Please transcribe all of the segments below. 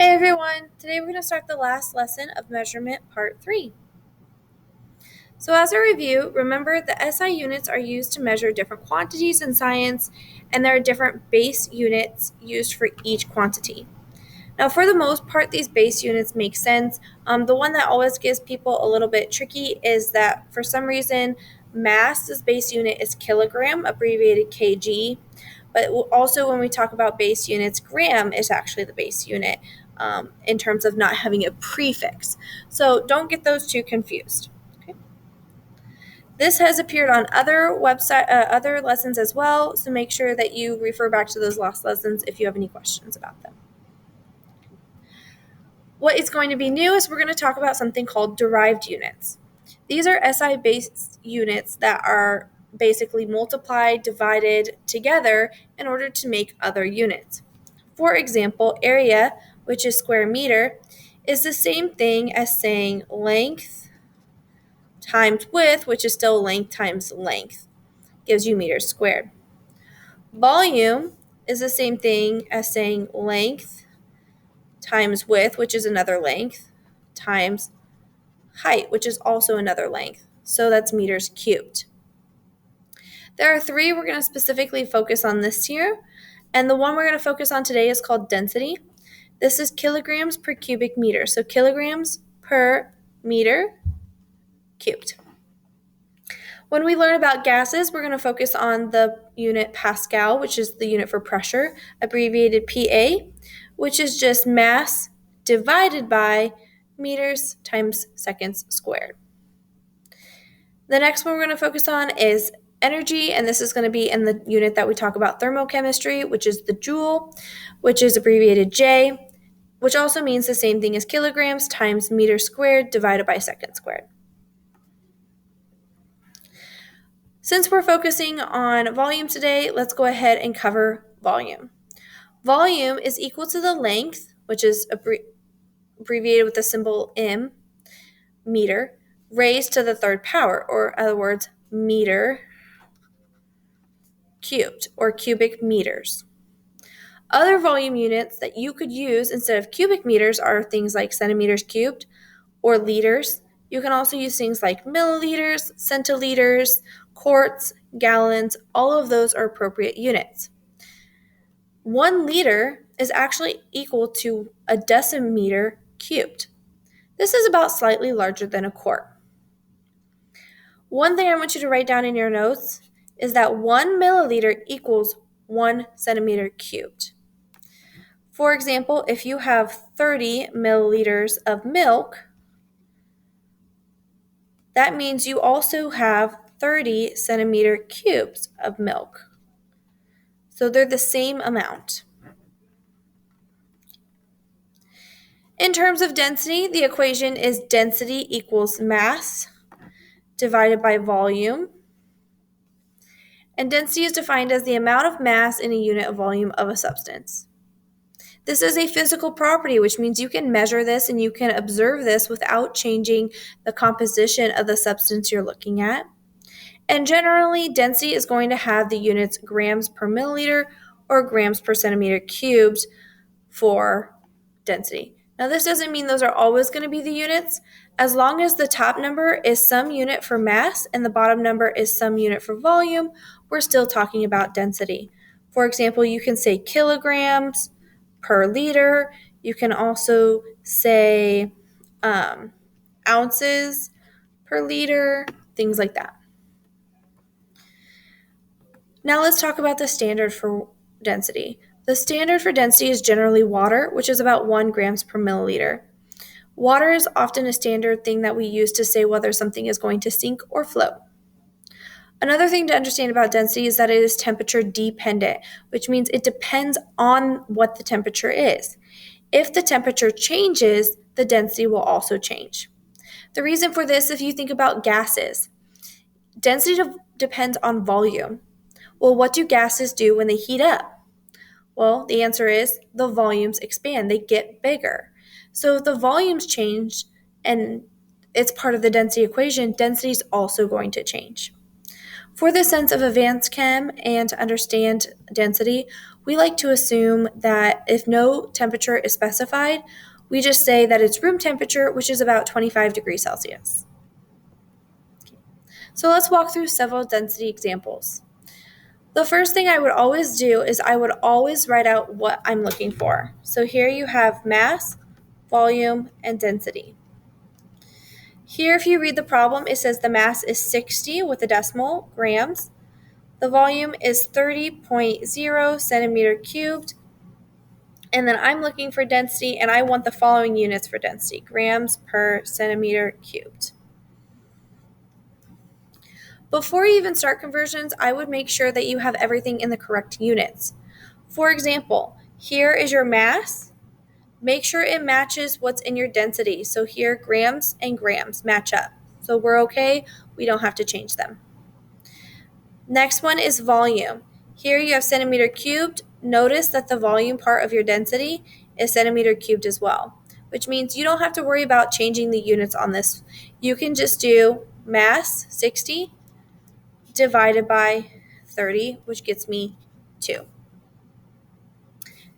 Hey everyone, today we're going to start the last lesson of measurement part 3. So as a review, remember the SI units are used to measure different quantities in science, and there are different base units used for each quantity. Now for the most part, these base units make sense. The one that always gives people a little bit tricky is that for some reason, mass's base unit is kilogram, abbreviated kg. But also when we talk about base units, gram is actually the base unit in terms of not having a prefix. So don't get those two confused. Okay. This has appeared on other lessons as well, so make sure that you refer back to those last lessons if you have any questions about them. What is going to be new is we're going to talk about something called derived units. These are SI-based units that are basically multiplied, divided together in order to make other units. For example, area, which is square meter, is the same thing as saying length times width, which is still length times length, gives you meters squared. Volume is the same thing as saying length times width, which is another length, times height, which is also another length. So that's meters cubed. There are 3 we're going to specifically focus on this year, and the one we're going to focus on today is called density. This is kilograms per cubic meter, so kilograms per meter cubed. When we learn about gases, we're going to focus on the unit Pascal, which is the unit for pressure, abbreviated PA, which is just mass divided by meters times seconds squared. The next one we're going to focus on is energy, and this is going to be in the unit that we talk about thermochemistry, which is the Joule, which is abbreviated J, which also means the same thing as kilograms times meters squared divided by seconds squared. Since we're focusing on volume today, let's go ahead and cover volume. Volume is equal to the length, which is abbreviated with the symbol m, meter, raised to the 3rd power, or in other words, meter cubed, or cubic meters. Other volume units that you could use instead of cubic meters are things like centimeters cubed or liters. You can also use things like milliliters, centiliters, quarts, gallons. All of those are appropriate units. 1 liter is actually equal to a decimeter cubed. This is about slightly larger than a quart. One thing I want you to write down in your notes is that 1 milliliter equals 1 centimeter cubed. For example, if you have 30 milliliters of milk, that means you also have 30 centimeter cubes of milk. So they're the same amount. In terms of density, the equation is density equals mass divided by volume. And density is defined as the amount of mass in a unit of volume of a substance. This is a physical property, which means you can measure this and you can observe this without changing the composition of the substance you're looking at. And generally, density is going to have the units grams per milliliter or grams per centimeter cubed for density. Now, this doesn't mean those are always going to be the units. As long as the top number is some unit for mass and the bottom number is some unit for volume, we're still talking about density. For example, you can say kilograms per liter. You can also say ounces per liter, things like that. Now let's talk about the standard for density. The standard for density is generally water, which is about 1 grams per milliliter. Water is often a standard thing that we use to say whether something is going to sink or float. Another thing to understand about density is that it is temperature dependent, which means it depends on what the temperature is. If the temperature changes, the density will also change. The reason for this, if you think about gases, density depends on volume. Well, what do gases do when they heat up? Well, the answer is the volumes expand, they get bigger. So if the volumes change and it's part of the density equation, density is also going to change. For the sense of advanced chem and to understand density, we like to assume that if no temperature is specified, we just say that it's room temperature, which is about 25 degrees Celsius. So let's walk through several density examples. The first thing I would always do is I would always write out what I'm looking for. So here you have mass, volume, and density. Here, if you read the problem, it says the mass is 60 with a decimal grams. The volume is 30.0 centimeter cubed. And then I'm looking for density, and I want the following units for density: grams per centimeter cubed. Before you even start conversions, I would make sure that you have everything in the correct units. For example, here is your mass. Make sure it matches what's in your density. So here, grams and grams match up. So we're okay. We don't have to change them. Next one is volume. Here you have centimeter cubed. Notice that the volume part of your density is centimeter cubed as well, which means you don't have to worry about changing the units on this. You can just do mass, 60, divided by 30, which gets me 2.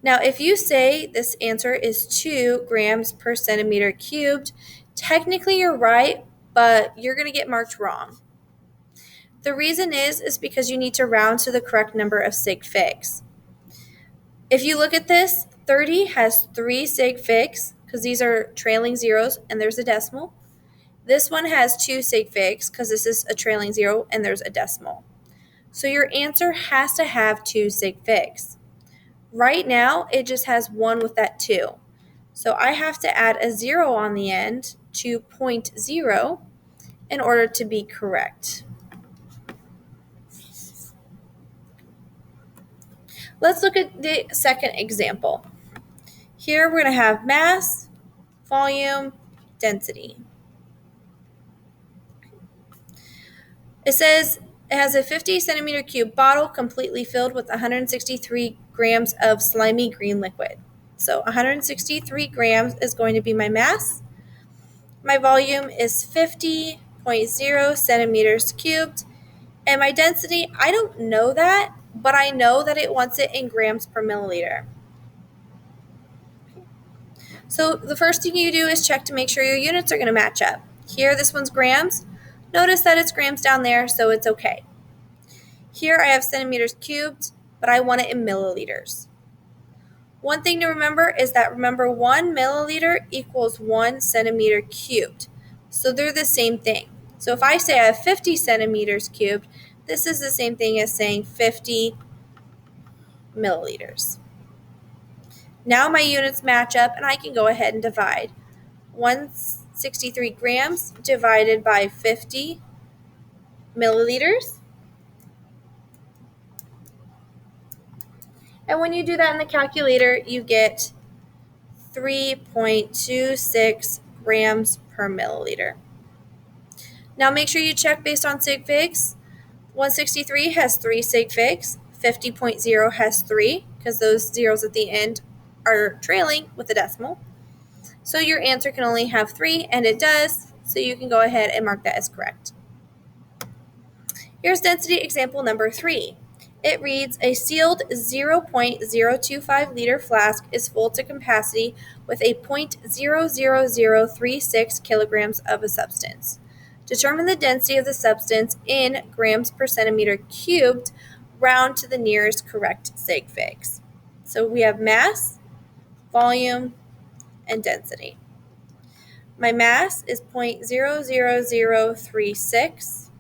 Now, if you say this answer is 2 grams per centimeter cubed, technically you're right, but you're going to get marked wrong. The reason is because you need to round to the correct number of sig figs. If you look at this, 30 has 3 sig figs because these are trailing zeros and there's a decimal. This one has 2 sig figs because this is a trailing zero and there's a decimal. So your answer has to have 2 sig figs. Right now, it just has 1 with that 2. So I have to add a 0 on the end to 0.0 in order to be correct. Let's look at the second example. Here we're going to have mass, volume, density. It says it has a 50 centimeter cube bottle completely filled with 163 grams of slimy green liquid. So 163 grams is going to be my mass. My volume is 50.0 centimeters cubed. And my density, I don't know that, but I know that it wants it in grams per milliliter. So the first thing you do is check to make sure your units are going to match up. Here, this one's grams. Notice that it's grams down there, so it's okay. Here I have centimeters cubed, but I want it in milliliters. One thing to remember is that 1 milliliter equals 1 centimeter cubed. So they're the same thing. So if I say I have 50 centimeters cubed, this is the same thing as saying 50 milliliters. Now my units match up and I can go ahead and divide. 163 grams divided by 50 milliliters. And when you do that in the calculator, you get 3.26 grams per milliliter. Now make sure you check based on sig figs. 163 has 3 sig figs. 50.0 has 3 because those zeros at the end are trailing with a decimal. So your answer can only have 3, and it does, so you can go ahead and mark that as correct. Here's density example number 3. It reads, a sealed 0.025 liter flask is full to capacity with a 0.00036 kilograms of a substance. Determine the density of the substance in grams per centimeter cubed, round to the nearest correct sig figs. So we have mass, volume, and density. My mass is 0.00036.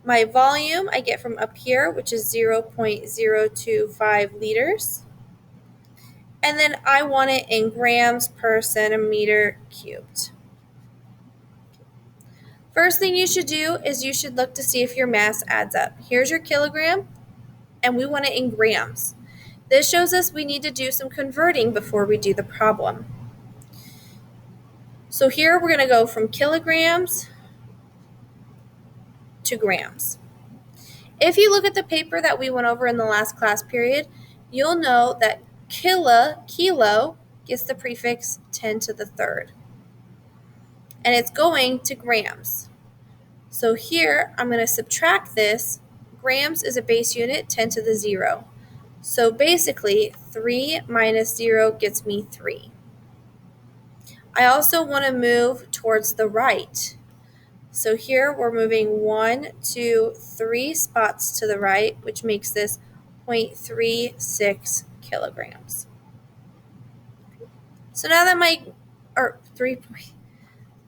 My volume I get from up here, which is 0.025 liters. And then I want it in grams per centimeter cubed. First thing you should do is you should look to see if your mass adds up. Here's your kilogram, and we want it in grams. This shows us we need to do some converting before we do the problem. So here we're going to go from kilograms to grams. If you look at the paper that we went over in the last class period, you'll know that kilo gets the prefix 10 to the third. And it's going to grams. So here I'm going to subtract this. Grams is a base unit, 10 to the 0. So basically, 3 minus 0 gets me 3. I also want to move towards the right. So here we're moving 1, 2, 3 spots to the right, which makes this 0.36 kilograms. So now that or 3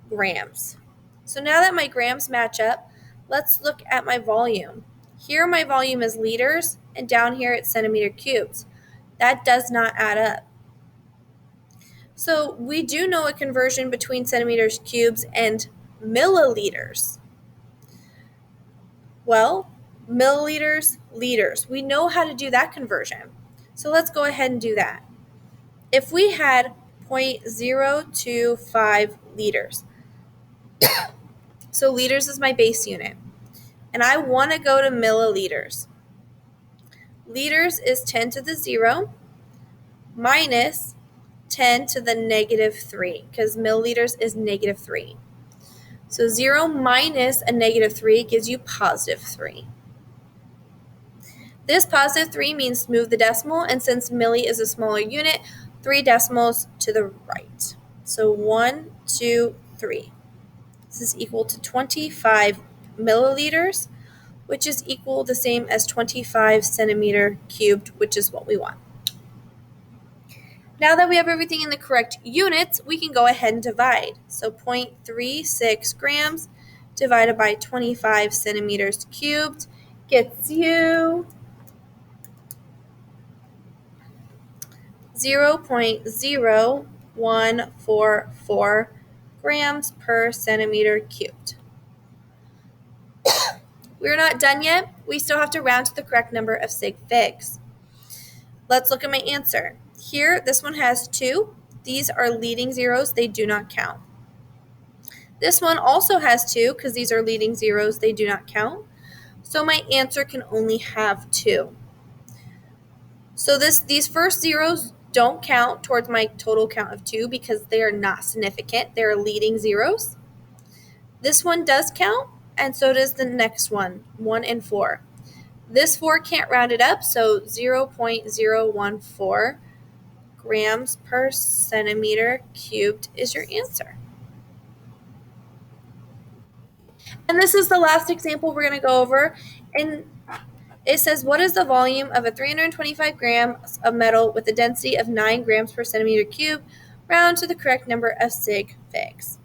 grams. So now that my grams match up, let's look at my volume. Here my volume is liters, and down here it's centimeter cubes. That does not add up. So we do know a conversion between centimeters cubes and milliliters. Well, milliliters, liters. We know how to do that conversion. So let's go ahead and do that. If we had 0.025 liters, so liters is my base unit, and I want to go to milliliters. Liters is 10 to the 0 minus 10 to the negative 3, because milliliters is negative 3. So 0 minus a negative 3 gives you positive 3. This positive 3 means move the decimal, and since milli is a smaller unit, 3 decimals to the right. So 1, 2, 3. This is equal to 25 milliliters, which is equal the same as 25 centimeter cubed, which is what we want. Now that we have everything in the correct units, we can go ahead and divide. So 0.36 grams divided by 25 centimeters cubed gets you 0.0144 grams per centimeter cubed. We're not done yet. We still have to round to the correct number of sig figs. Let's look at my answer. Here, this one has 2. These are leading zeros. They do not count. This one also has 2 because these are leading zeros. They do not count. So my answer can only have 2. So these first zeros don't count towards my total count of 2 because they are not significant. They are leading zeros. This one does count, and so does the next one, 1 and 4. This 4 can't round it up, so 0.014 grams per centimeter cubed is your answer. And this is the last example we're going to go over. And it says, what is the volume of a 325 grams of metal with a density of 9 grams per centimeter cubed? Round to the correct number of sig figs.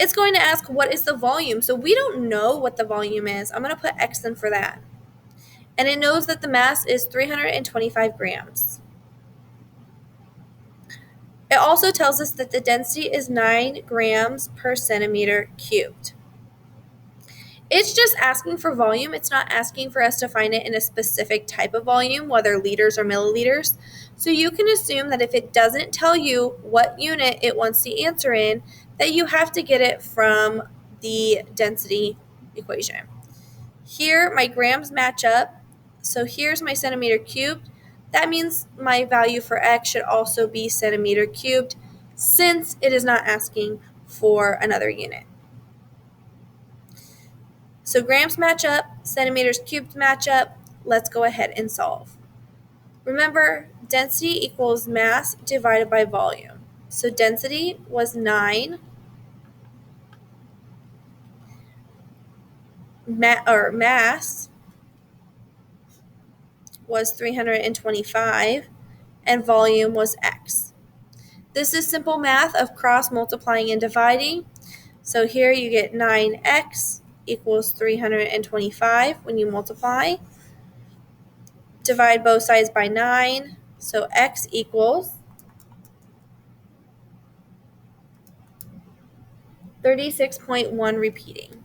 It's going to ask, what is the volume? So we don't know what the volume is. I'm going to put X in for that. And it knows that the mass is 325 grams. It also tells us that the density is 9 grams per centimeter cubed. It's just asking for volume. It's not asking for us to find it in a specific type of volume, whether liters or milliliters. So you can assume that if it doesn't tell you what unit it wants the answer in, that you have to get it from the density equation. Here, my grams match up. So here's my centimeter cubed. That means my value for X should also be centimeter cubed, since it is not asking for another unit. So grams match up, centimeters cubed match up. Let's go ahead and solve. Remember, density equals mass divided by volume. So density was 9. Mass was 325, and volume was X. This is simple math of cross multiplying and dividing. So here you get 9x equals 325 when you multiply. Divide both sides by 9, so x equals 36.1 repeating.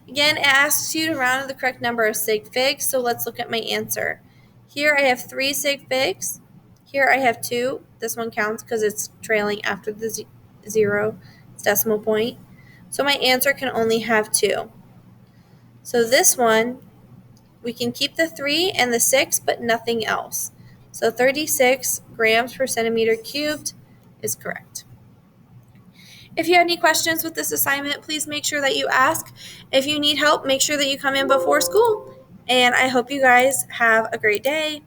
Again, it asks you to round to the correct number of sig figs, so let's look at my answer. Here I have 3 sig figs. Here I have 2. This one counts because it's trailing after the 0 decimal point. So my answer can only have 2. So this one, we can keep the 3 and the 6, but nothing else. So 36 grams per centimeter cubed is correct. If you have any questions with this assignment, please make sure that you ask. If you need help, make sure that you come in before school. And I hope you guys have a great day.